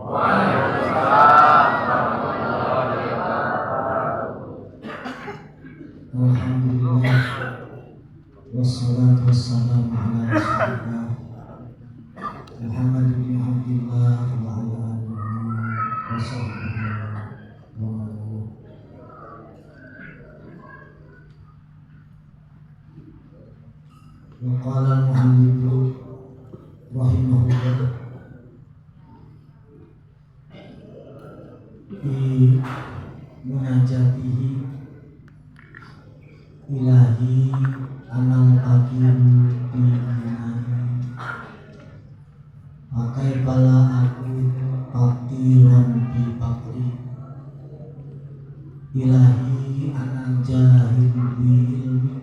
Waalaikumsalam warahmatullahi wabarakatuh. Alhamdulillah wassalatu wassalamu ala rasulillah Muhammad bin Abdullah wa ala alihi wa sahbihi wa man wala. Wa qala al-muallif rahimahullah fi munajatihi ilahi anal hakim bi imani pakai pala aku fakirun bi fakri ilahi anal jahil bi ilmi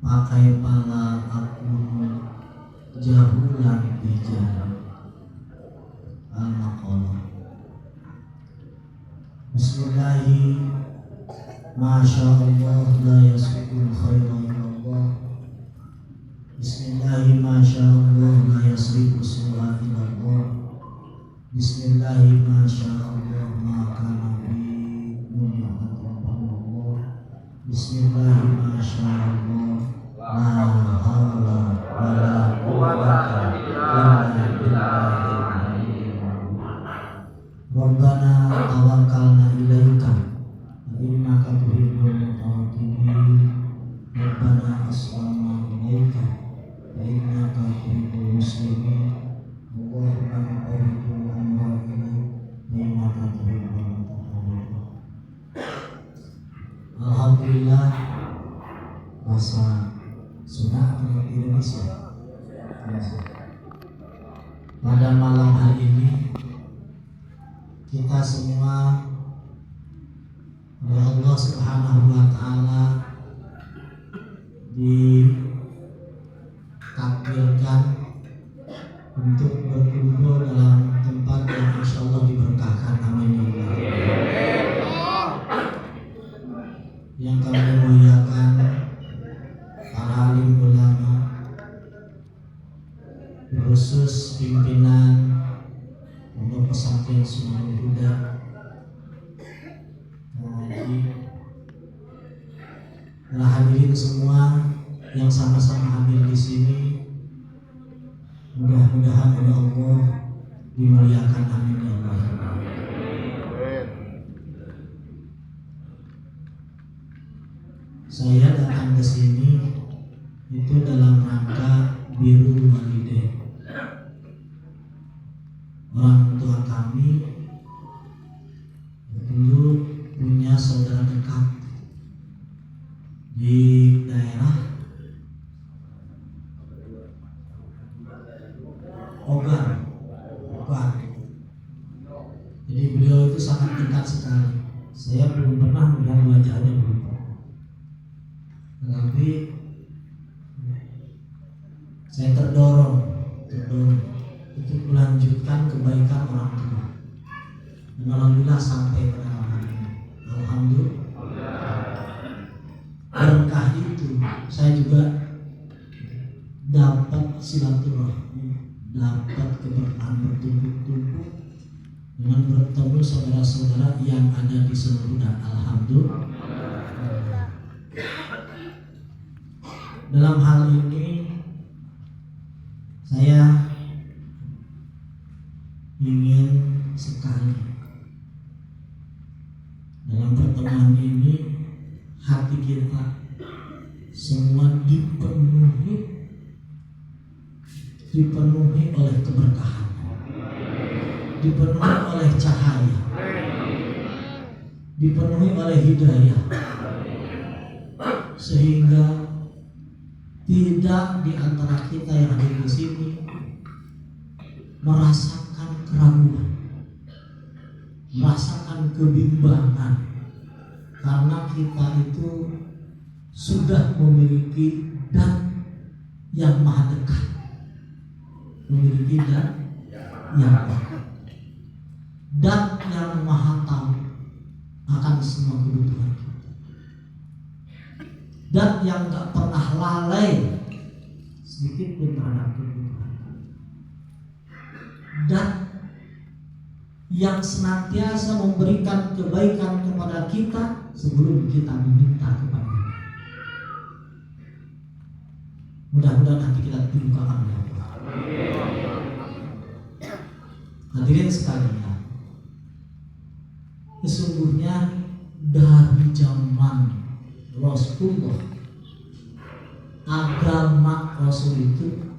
pakai pala aku jahulan bi jahil. Al-maqalah. Bismillahi Masya Allah la yasbiqul khaira illallah. Bismillahi Masya Allah la yasbiqul su'a illallah. Bismillahi Masya Allah maka nabi munya'at Allah. Bismillahi Masya Allah la hawla wa la quwwata illa billahil aliyyil azim. Rabbana tawakkalna ilaika innaka tuhibbul mutawakkilin. Rabbana aslamna ilaika wa innaka tuhibbul muslimin. Allahumma qawwidul amra ilaik wa innaka tuhibbul mutahharin. Alhamdulillah bahasa Sunda atau Indonesia. Pada malam hari ini kita semua oleh Allah Subhanahu wa Ta'ala ditakdirkan untuk berkumpul dalam tempat yang insya Allah diberkahkan. Amin ya Allah. Yang kami muliakan para alim ulama, khusus pimpinan Pondok Pesantren Sunnahul Huda, para hadirin semua yang sama-sama hadir di sini, mudah-mudahan oleh Allah dimuliakan. Amin ya Allah. Saya datang ke sini itu dalam rangka birrul walidain. Orang tua kami dulu punya saudara dekat di daerah Ogan. Jadi beliau itu sangat dekat sekali. Saya belum pernah melihat wajahnya, belum pernah. Tetapi saya terdorong untuk melanjutkan kebaikan orang tua. Dan alhamdulillah sampai pada hari ini. Alhamdulillah. Berkah itu saya juga dapat silaturahmi, dapat keberkahan bertumpuk-tumpuk dengan bertemu saudara-saudara yang ada di seluruh dunia. Alhamdulillah. Dalam hal ini saya ingin sekali dalam pertemuan ini hati kita semua dipenuhi oleh keberkahan, dipenuhi oleh cahaya, dipenuhi oleh hidayah, sehingga tidak di antara kita yang ada di sini merasakan keraguan, merasakan kebimbangan, karena kita itu sudah memiliki Dat yang maha dekat, memiliki Dat yang dekat, Dat yang maha tahu akan semua kebutuhan kita, Dat yang gak pernah lalai sedikit pun terhadap kebutuhan, Dat yang senantiasa memberikan kebaikan kepada kita sebelum kita meminta kepada-Nya. Mudah-mudahan hati kita dibukakan oleh Allah. Hadirin sekalian, sesungguhnya dari zaman Rasulullah, agama Rasul itu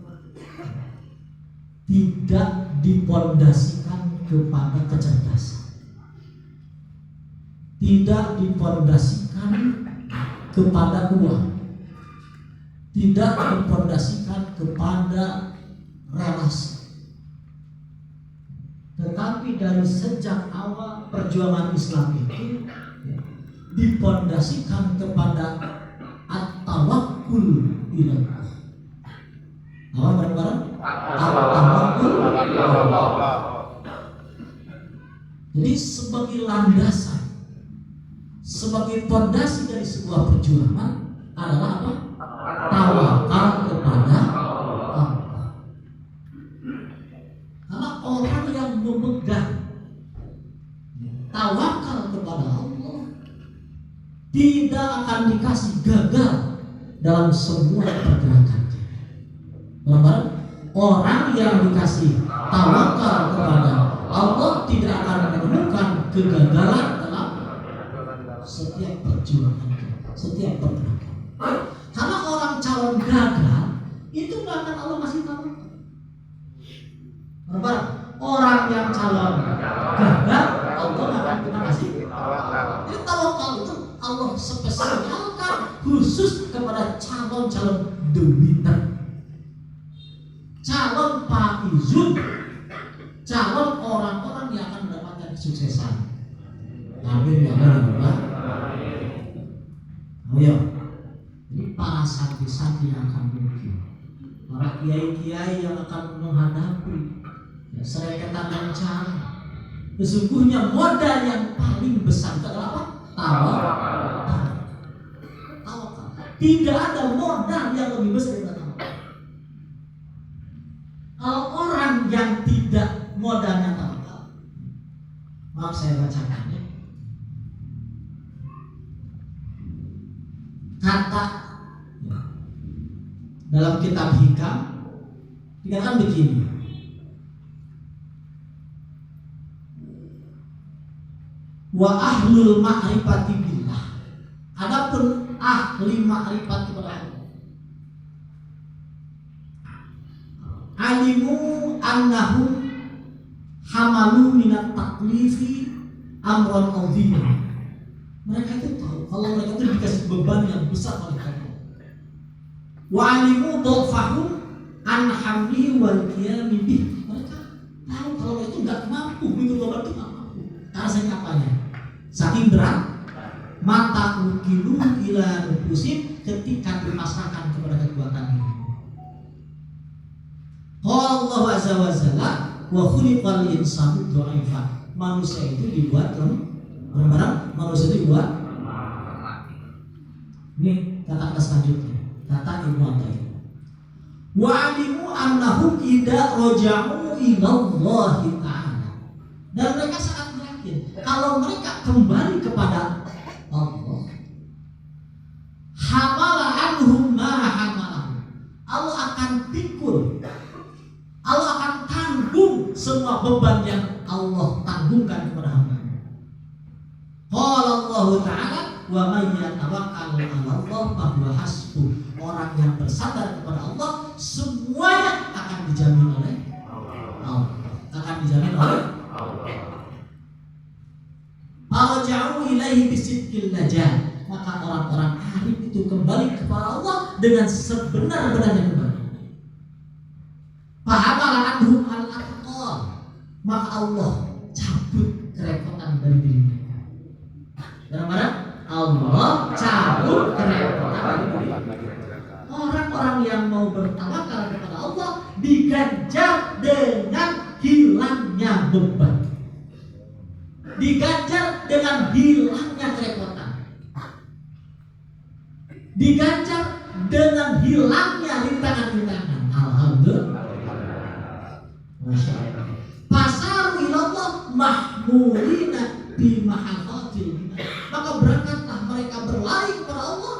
tidak dipondasikan kepada kecerdasan, tidak dipondasikan kepada uang, tidak dipondasikan kepada relasi, tetapi dari sejak awal perjuangan Islam itu dipondasikan kepada at-tawakkul ilallah. Apa bareng-bareng? At-tawakkul ilallah. Jadi sebagai landasan, sebagai pondasi dari sebuah perjuangan adalah apa? Tawakal kepada Allah. Karena orang yang memegang tawakal kepada Allah tidak akan dikasih gagal dalam semua pergerakannya. Barang-barang, orang yang dikasih tawakal kepada Allah tidak akan menemukan kegagalan dalam setiap perjuangan, setiap pergerakan. Karena orang calon gagal itu nggak akan Allah kasih tawakal. Barang-barang, orang yang calon gagal Allah nggak akan pernah kasih tawakal. Jadi tawakal itu Allah spesialkan khusus kepada calon-calon the winner, calon faizun, calon orang-orang yang akan mendapatkan kesuksesan. Amin ya Allah. Oh ya, ini para santri-santri yang akan mungkin, para kiai-kiai yang akan menghadapi serikatan bencana. Sesungguhnya modal yang paling besar adalah apa? Tawakal. Tidak ada modal yang lebih besar daripada tawakal. Kalau orang yang tidak modalnya tawakal, maaf saya bacakan ya. Kata dalam kitab Hikam dikatakan begini. Wa ahlul ma'rifati billah. Adapun ahli ma'rifat kepada Allah, alimu annahum hamalu minat taklifi amron azim. Mereka itu tahu kalau mereka itu dikasih beban yang besar oleh Allah. Wa alimu dhafahum an hamli wal qiyami bih. Mereka tahu kalau itu enggak mampu, itu beban itu enggak mampu. Karena saya apanya? Saking berat, mata ukilu ila nufusim, ketika dipasrahkan kepada kekuatan ini. Allah azza wa jalla wa khuliqal insanu dha'ifa. Manusia itu dibuat barang-barang, manusia itu dibuat. Ini kata selanjutnya, kata Ibnu Athaillah. Wa alimu annahum idza raja'u ila Allah ta'ala. Dan mereka sangat yakin kalau mereka kembali kepada Allah, hamala anhum ma hamalahu. Allah akan pikul, Allah akan tanggung semua beban yang Allah tanggungkan kepada hamba-Nya. Qala Allah Ta'ala, wa may yatawakkal 'ala Allah fa huwa hasbuh. Orang yang bersandar kepada Allah semuanya akan dijamin oleh Allah. Akan dijamin oleh Allah. Arja'u ilaihi bisidqil najah. Maka orang-orang arif itu kembali kepada Allah dengan sebenar-benarnya kembali. Fahamala anhum al-aqtal. Maka Allah cabut kerepotan dari diri mereka. Benar-benar Allah cabut kerepotan dari diri mereka. Orang-orang yang mau bertawakal kepada Allah diganjar dengan hilangnya beban, diganjar dengan hilangnya kerepotan, diganjar dengan hilangnya rintangan-rintangan. Alhamdulillah. Masya Allah. Pasar ilallah mahmulina bimahafatil minan. Maka berangkatlah mereka berlari kepada Allah.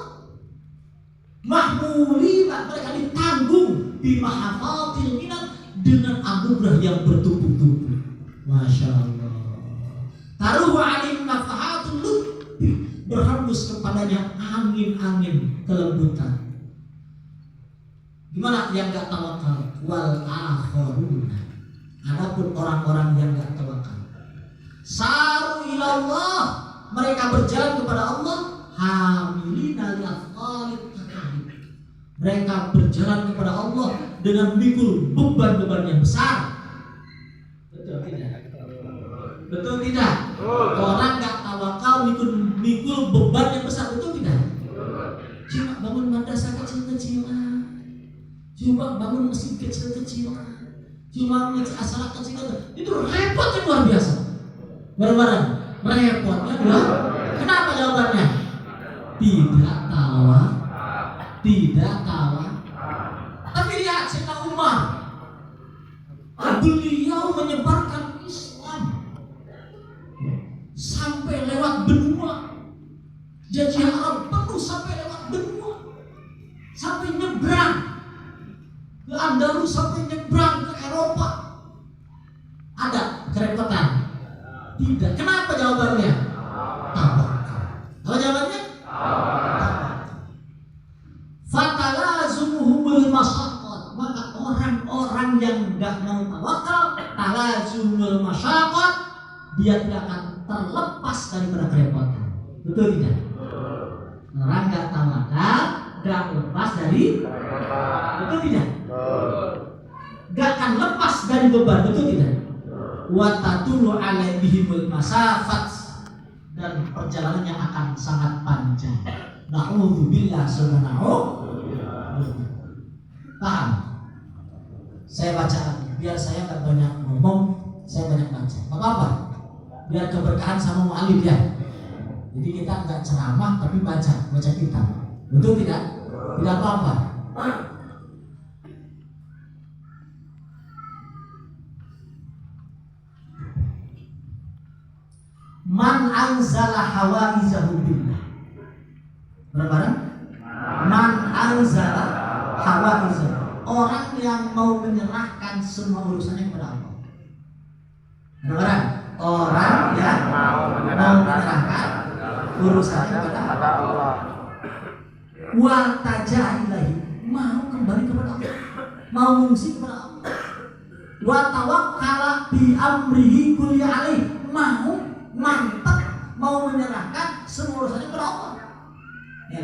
Mahmulina, mereka ditanggung bimahafatil minan, dengan anugerah yang bertumpuk-tumpuk. Masya Allah. Taruhu alim nafahatul lutfi, berhembus kepadanya angin-angin kelembutan. Gimana yang gak tawakal? Wal akharuna, adapun orang-orang yang gak tawakal, saru ilallah, mereka berjalan kepada Allah, hamilina laf'alit takalib, mereka berjalan kepada Allah dengan mikul beban-beban yang besar. Betul tidak? Betul tidak? Orang gak tawakal mikul beban yang besar, betul tidak? Cuma bangun madrasah kecil-kecilan, cuma bangun mesin kecil-kecilan, cuma ngecek asalah kecil-kecilan, itu repotnya luar biasa. Bareng-bareng, repotnya luar. Kenapa jawabannya? Tidak tawa. Tapi lihat Sayyidina Umar, beliau menyebarkan Islam sampai lewat benua. Jazirah Arab penuh sampai lewat benua, sampai nyebrang ke Andalus, sampai nyebrang ke Eropa. Ada kerepotan? Tidak. Kenapa jawabannya? Tawakal. Apa jawabannya? Fatalazumuhumul masyaqqat, maka orang-orang yang enggak mau tawakal, talazumul masyaqqat, dia tidak akan terlepas daripada kerepotan. Betul tidak? Orang enggak tawakal, enggak lepas dari, betul tidak? Enggak akan lepas dari beban, betul tidak? Wa tatulu alaihimul masafat, dan perjalanannya akan sangat panjang. Na'udzubillah subhanahu. Paham? Saya baca lagi, biar saya nggak banyak ngomong, saya banyak baca. Apa? Biar keberkahan sama mu'alif ya. Jadi kita nggak ceramah tapi baca kitab. Betul tidak? Tidak apa-apa. Man anzala hawaizahu billah. Bareng-bareng. Man anzala hawaizahu, orang yang mau menyerahkan semua urusannya kepada Allah. Bareng-bareng. Orang yang mau menyerahkan urusannya kepada Allah. Wa tajailahi, mau kembali kepada Allah, mau mengungsi kepada Allah. Wa tawakkala bi amrihi kulli alaihi, mau mantap, mau menyerahkan semua urusannya kepada Allah. Ya,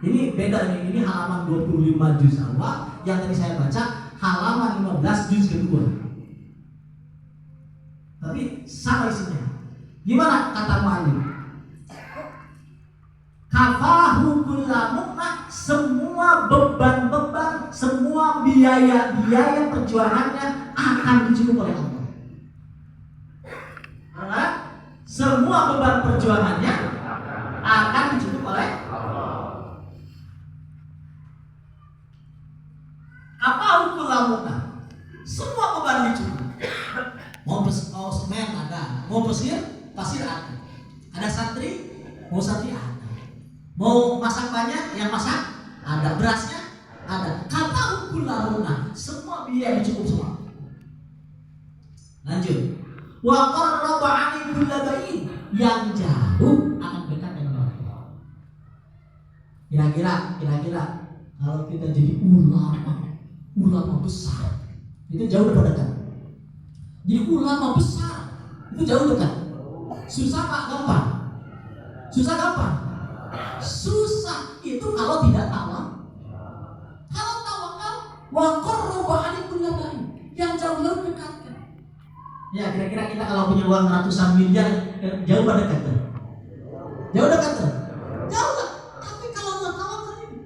ini beda nih, ini halaman 25 juz awal, yang tadi saya baca halaman 15 juz kedua. Tapi sama isinya. Gimana kata mu'allim? Kafahu kullamukna, semua beban-beban, semua biaya-biaya perjuangannya akan dicukupi oleh Allah. Alright? Semua beban perjuangannya akan dicukupi oleh Allah. Kafahu kullamukna, semua beban dicukupi. Mau semen ada, mau pasir ada santri, mau santri ada, mau masak banyak, yang masak ada, berasnya ada. Kata ukulahuna, semua biaya cukup semua. Lanjut. Wa qarraba 'ani kullabain, yang jauh akan dekat dengan Allah. Kira-kira kalau kita jadi ulama besar, itu jauh lebih dekat. Jadi ulama besar itu jauh dekat. Susah Pak? Gampang. Susah itu kalau tidak tawakal. Kalau tawakal, wa qarraba 'ani kullabain, yang jauh dekat. Ya, kira-kira kita kalau punya uang ratusan miliar, jauh pada dekat tuh. Jauh dekat tuh. Jauh kan? Tapi kalau nggak tawakal ini,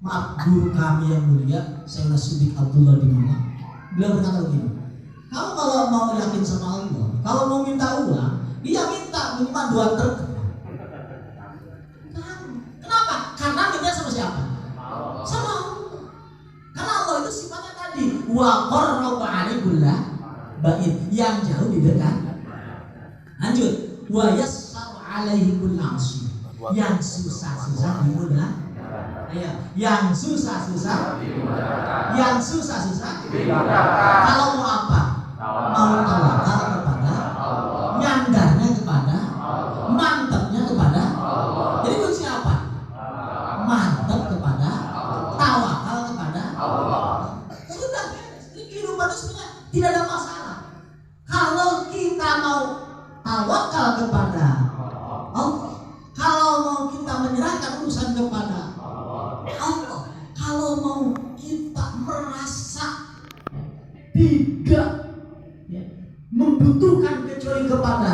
maaf, guru kami yang mulia, Sayyidina Siddiq Abdullah bin Umar, beliau berkata begini. Kamu kalau mau yakin sama Allah, kalau mau minta uang, dia minta minimal 2 truk. Kenapa? Karena minta sama siapa? Sama Allah. Karena Allah itu sifatnya tadi, wa qarraba 'ani kullabain, yang jauh di dekat. Lanjut. Wa yassar alaihi kullasy. Yang susah-susah dimudah. Ayo, yang susah-susah dimudahkan. Yang susah-susah dimudahkan. Kalau mau apa? Mau tawakal kepada Allah. Nyandarnya kepada Allah. Mantapnya kepada Allah. Jadi kunci apa? Mantap kepada Allah. Tawakal kepada Allah. Sudah beres. Ini kehidupan itu sebenarnya tidak ada masalah. Kalau kita mau tawakal kepada Allah, kalau mau kita menyerahkan urusan kepada Allah, kalau mau kita merasa tidak membutuhkan kecuali kepada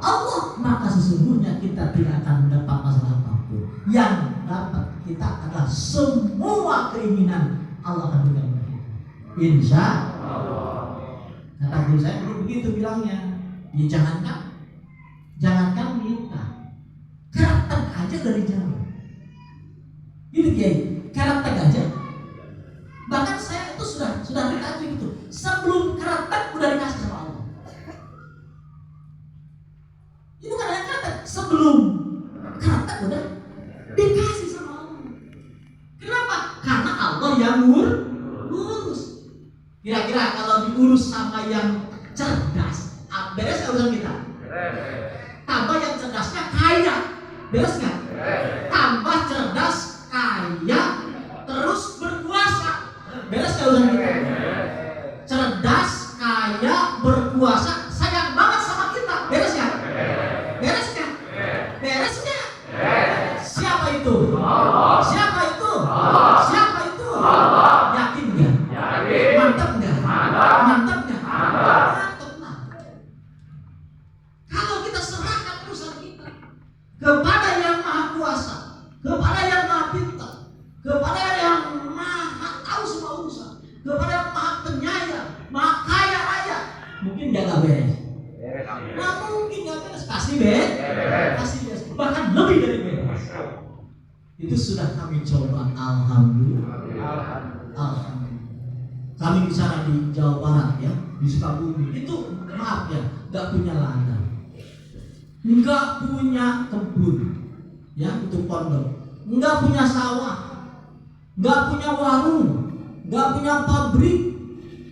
Allah, maka sesungguhnya kita tidak akan mendapat masalah apapun. Yang dapat kita adalah semua keinginan Allah akan berikan kepada kita. Insya Allah. Kata guru saya begitu bilangnya. Ya jangankan minta, keretek aja dari jauh. Gitu Kiai, keretek aja. Bahkan saya itu sudah dikasih gitu. Sebelum keretek udah dikasih sama Allah. Ini bukan hanya keretek, sebelum keretek udah dikasih sama Allah. Kenapa? Karena Allah yang ngurus. Kira-kira kalau diurus sama yang cerdas, beres nggak urusan kita? Tambah yang cerdasnya kaya, beres nggak? Tambah cerdas, kaya, terus berkuasa, beres nggak urusan kita? Cerdas, kaya, berkuasa, sayang banget sama kita, beres nggak? Beres nggak? Beres nggak? Siapa itu? Siapa itu? Siapa itu? Yakin nggak? Mantap nggak? Mantap nggak? Kepada yang maha kuasa, kepada yang maha pintar, kepada yang maha tahu semua urusan, kepada yang maha penyayang, maha kaya raya. Mungkin dia nggak beres. Nah, mungkin nggak beres, pasti beres, bahkan lebih dari beres. Itu sudah kami coba, alhamdulillah. Kami bicara di Jawa Barat ya, di Sukabumi. Itu maaf ya, nggak punya ladang. Enggak punya kebun, ya itu pondok. Enggak punya sawah, enggak punya warung, enggak punya pabrik,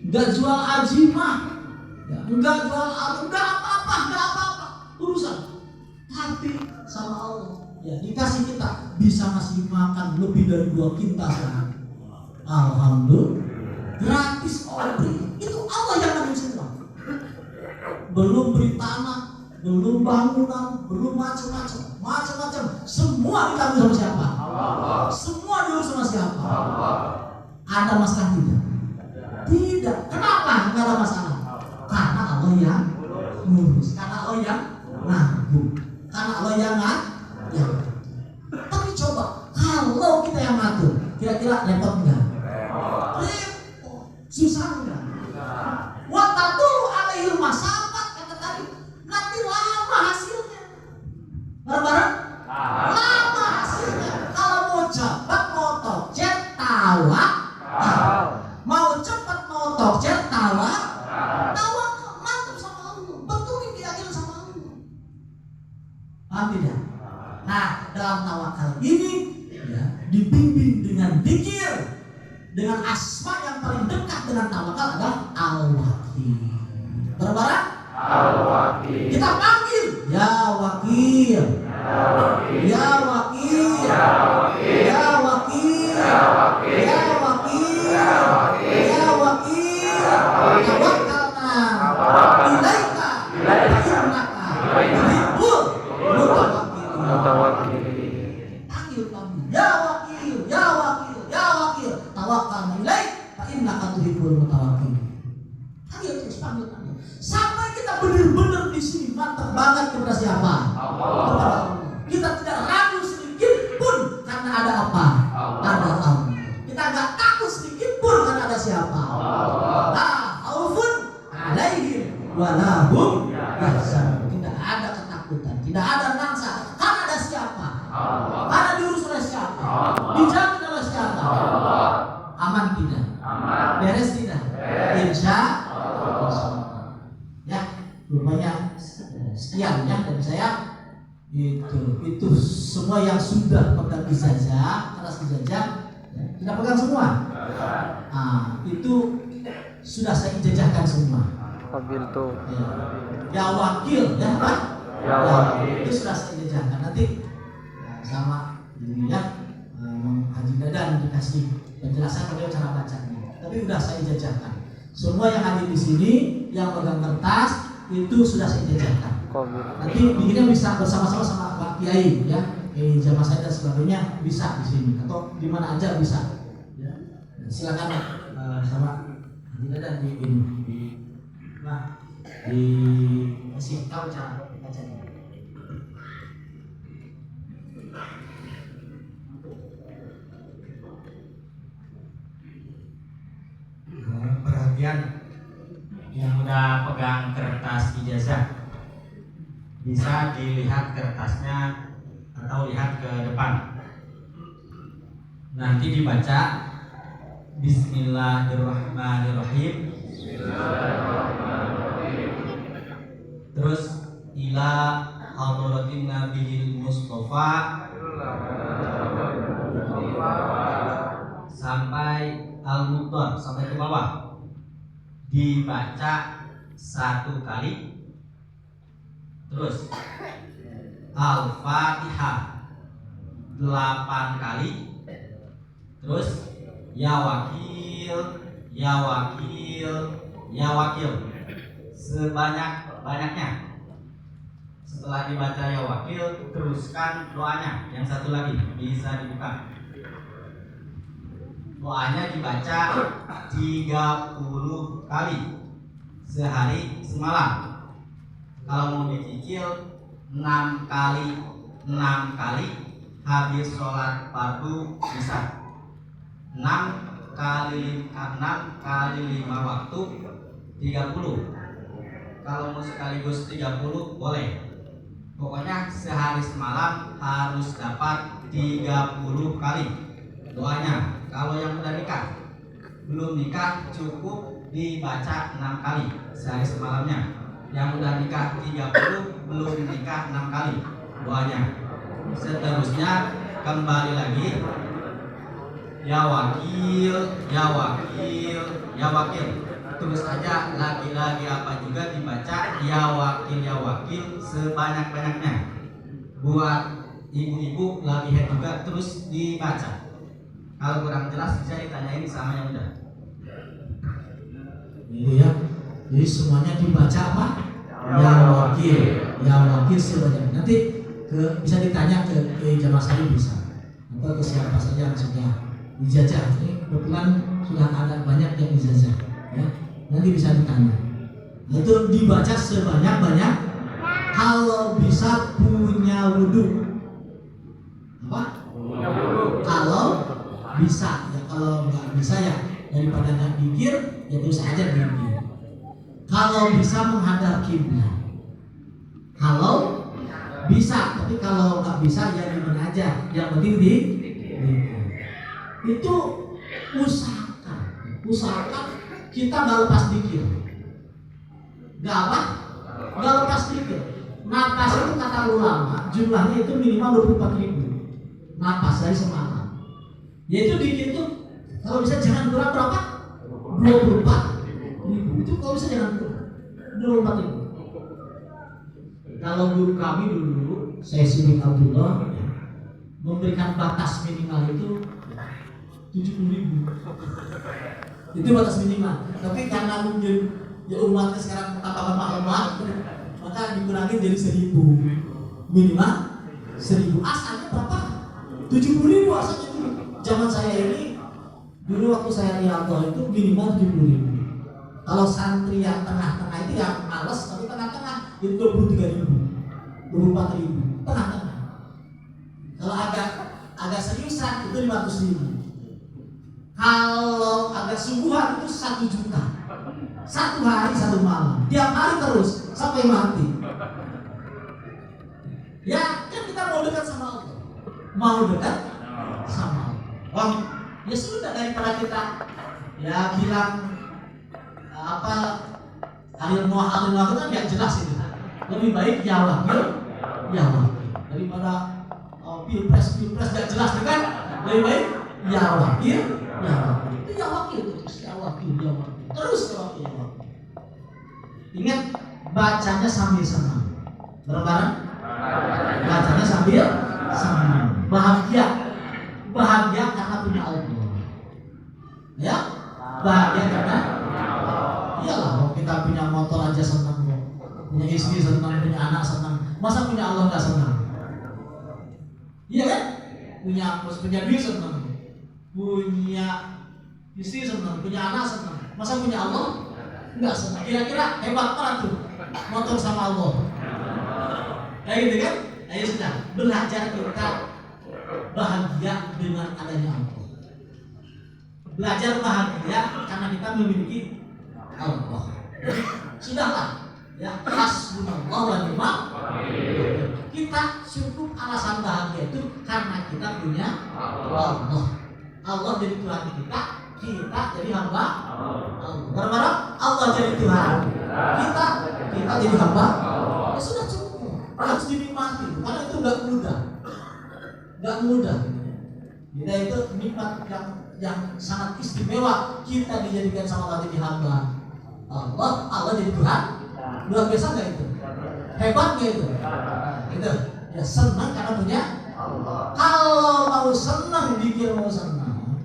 enggak jual ajimah, ya, enggak jual enggak apa-apa urusan. Tapi sama Allah, ya dikasih kita bisa ngasih makan lebih dari 2 kintal sehari. Alhamdulillah, gratis Allah beri. Itu Allah yang ngasih semua. Belum beri tanah, belum bangunan, belum macam-macam, semua ditanggung sama siapa? Allah. Semua diurus sama siapa? Allah. Ada masalah tidak? Tidak. Kenapa nggak ada masalah? Karena Allah yang ngurus, karena Allah yang nanggung, karena Allah yang ngatur. Tapi coba kalau kita yang ngatur, kira-kira repot nggak? Repot, susah nggak? Waktu alaihi masabat kata tadi. Nanti lama hasilnya. Bareng-bareng? Lama hasilnya. Kalau mau cepat, mau tokcer, tawa. Mau cepat, mau tokcer, tawa. Tawa mantap sama Allah. Betulin keyakinan sama Allah. Paham tidak? Nah, dalam tawakal ini ya, dibimbing dengan dzikir, dengan asma yang paling dekat dengan tawakal adalah Al-Wakil. Bareng-bareng? Al-Wakil. Kita panggil ya Wakil, ya Wakil, ya Wakil, ya Wakil, ya Wakil, ya Wakil, ya Wakil, ya Wakil, ya Wakil. Tawakkalna ilaika, innaka tuhibbul mutawakkilin. Panggil ya Wakil, ya Wakil, ya Wakil. Tawakkalna ilaika, innaka tuhibbul mutawakkilin. Panggil. Sampai kita benar-benar di sini mantap banget kepada siapa? Allah. Kita tidak ragu sedikit pun karena ada apa? Ada Allah. Kita nggak takut sedikit pun karena ada siapa? Allah. La khaufun alaihim wa lahum yahzanun. Tidak ada ketakutan, tidak ada nangsa karena ada siapa? Allah. Karena diurus oleh siapa? Dijamin oleh siapa? Allah. Aman tidak? Aman. Beres tidak? Insya Allah. Ya, rupanya Sekian ya dari saya. Itu semua yang sudah pegang ijazah, atas ijazah, ya, kita pegang semua. Itu sudah saya ijazahkan semua. Mobil tuh. Ya wakil, ya Pak. Ya wakil. Itu sudah saya ijazahkan. Nanti sama ini ya, Haji Dadan dikasih penjelasan bagaimana cara bacanya. Tapi sudah saya ijazahkan. Semua yang hadir di sini, yang pegang kertas itu sudah saya ijazahkan. Nanti bikinnya bisa bersama-sama sama Pak Kiai ya, jamaah saya dan sebagainya bisa di sini atau di mana aja bisa. Ya. Silakan sama Haji Dadan di ini. Nah, kasih tahu cara bacanya. Perhatian yang udah pegang kertas ijazah, bisa dilihat kertasnya atau lihat ke depan. Nanti dibaca Bismillahirrahmanirrahim. Terus ila hadratin nabiyil mustafa sampai al-muqtar, sampai ke bawah. Dibaca 1 kali. Terus Al-Fatihah 8 kali. Terus ya wakil, ya wakil, ya wakil sebanyak-banyaknya. Setelah dibaca ya wakil, teruskan doanya. Yang satu lagi bisa dibuka. Doanya dibaca 30 kali sehari semalam. Kalau mau dicicil 6 kali habis sholat fardu bisa. 6 kali 5 waktu 30. Kalau mau sekaligus 30 boleh. Pokoknya sehari semalam harus dapat 30 kali doanya. Kalau yang udah nikah, belum nikah cukup dibaca 6 kali sehari semalamnya. Yang udah nikah 30, belum nikah 6 kali doanya. Seterusnya kembali lagi ya wakil, ya wakil, ya wakil. Terus aja lagi-lagi apa juga dibaca ya wakil sebanyak-banyaknya. Buat ibu-ibu lagi head juga terus dibaca. Kalau kurang jelas bisa ditanyain sama yang udah. Ini ya. Jadi semuanya dibaca apa? Ya wakil sebanyak. Nanti bisa ditanya ke jamaah saya bisa. Atau ke siapa saja yang sudah ijazah. Ini kebetulan sudah ada banyak yang ijazah. Ya. Nanti bisa ditanya. Itu dibaca sebanyak-banyak. Kalau bisa punya wudhu. Apa? Kalau bisa ya, kalau nggak bisa ya daripada nggak pikir ya terus aja pikir. Kalau bisa menghadap kiblat. Kalau bisa, tapi kalau nggak bisa ya gimana aja. Yang penting itu usahakan kita nggak lepas dikir. Nggak apa? Nggak lepas dikir. Napas itu kata ulama jumlahnya itu minimal 24.000 napas dari semalam. Yaitu dikit itu kalau bisa jangan kurang berapa? 24.000. Itu kalau bisa jangan kurang 24.000. Kalau guru kami dulu, saya Sidik Abdullah, memberikan batas minimal itu 70.000. Itu batas minimal. Tapi karena mungkin ya umatnya sekarang tambah lemah, maka dikurangi jadi 1.000. Minimal 1.000. Asalnya berapa? 70.000 asalnya. Zaman saya ini dulu waktu saya riadoh itu minimal 70.000. Kalau santri yang tengah-tengah itu yang males tapi tengah-tengah itu 23.000, 24.000, tengah-tengah. Kalau agak seriusan itu 500.000. Kalau agak sungguhan itu 1 juta. 1 hari 1 malam, tiap hari terus sampai mati. Ya kan kita mau dekat sama Allah, mau dekat sama Allah. Wah, ya sudah daripada kita ya bilang apa Halil Noah itu kan gak jelas itu. lebih baik ya wakil daripada pilpres gak jelas itu kan, lebih baik ya wakil itu ya wakil terus ya wakil. Ingat bacanya sambil senang, bareng-bareng bacanya sambil senang, bahagia karena punya Allah ya, bahagia karena iyalah kita punya motor aja senang, punya istri senang, punya anak senang, masa punya Allah nggak senang? Iya kan? Punya duit senang, punya istri senang, punya anak senang, masa punya Allah nggak senang? Kira-kira hebat mana tuh motor sama Allah? Kayak gitu kan? Ayo sudah belajar kita bahagia dengan adanya Allah. Belajar bahagia karena kita memiliki Allah. Sudahlah, ya hasbunallah wa ni'mal wakil. Kita cukup alasan bahagia itu karena kita punya Allah. Allah jadi Tuhan kita jadi hamba Allah. Bareng-bareng Allah jadi Tuhan, kita jadi hamba. Ya sudah cukup, harus dinikmati karena itu nggak mudah. Kita itu nikmat yang sangat istimewa. Kita dijadikan sama Allah jadi hamba Allah jadi Tuhan. Luar biasa nggak itu? Hebat nggak itu? Itu ya senang karena punya Allah. Kalau mau senang, dikir mau senang,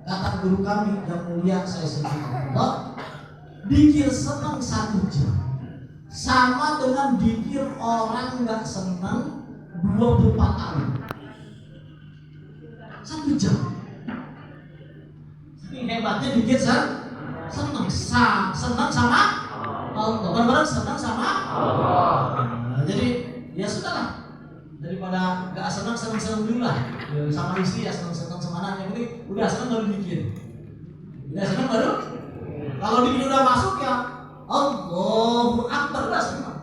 kata guru kami yang mulia saya sendiri Allah, dikir senang 1 jam sama dengan dikir orang nggak senang 24 tahun. 1 jam. Ini hebatnya dikir senang sama Allah. Bareng-bareng senang sama Allah. Jadi ya sudahlah, daripada nggak senang dulu lah. Sama istri ya senang sama anak. Yang penting udah senang baru dikir. Udah senang baru. Kalau dikir udah masuk ya Allahu Akbar, udah senang.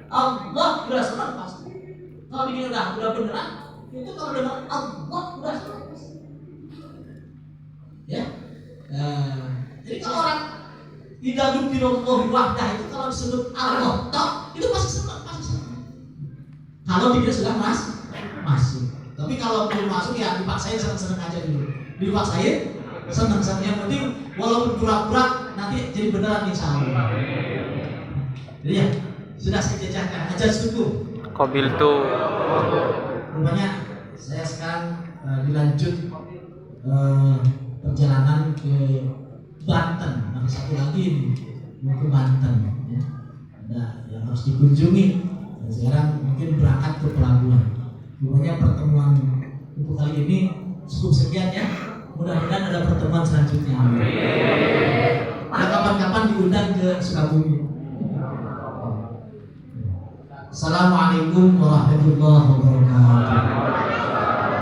Allah udah senang pasti. Kalau dikir udah beneran, itu kalau dengar Allah udah senang pasti. Ya. Jadi kalau orang tidak dzikirullah wahdah itu kalau disebut Allah tok itu pasti senang. Kalau dikir sudah masuk. Tapi kalau belum masuk ya dipaksain senang aja dulu. Dipaksain senang. Yang penting walaupun pura-pura nanti jadi beneran insyaallah. Jadi ya sudah saya jajarkan aja suku. Qabil tuh. Rupanya saya sekarang dilanjut perjalanan ke Banten. Ada satu lagi nih, mau ke Banten ya. Ada yang harus dikunjungi. Dan sekarang mungkin berangkat ke pelabuhan. Rupanya pertemuan untuk kali ini cukup sekian ya. Mudah-mudahan ada pertemuan selanjutnya. Nah, kapan-kapan diundang ke Sukabumi. Assalamualaikum warahmatullahi wabarakatuh.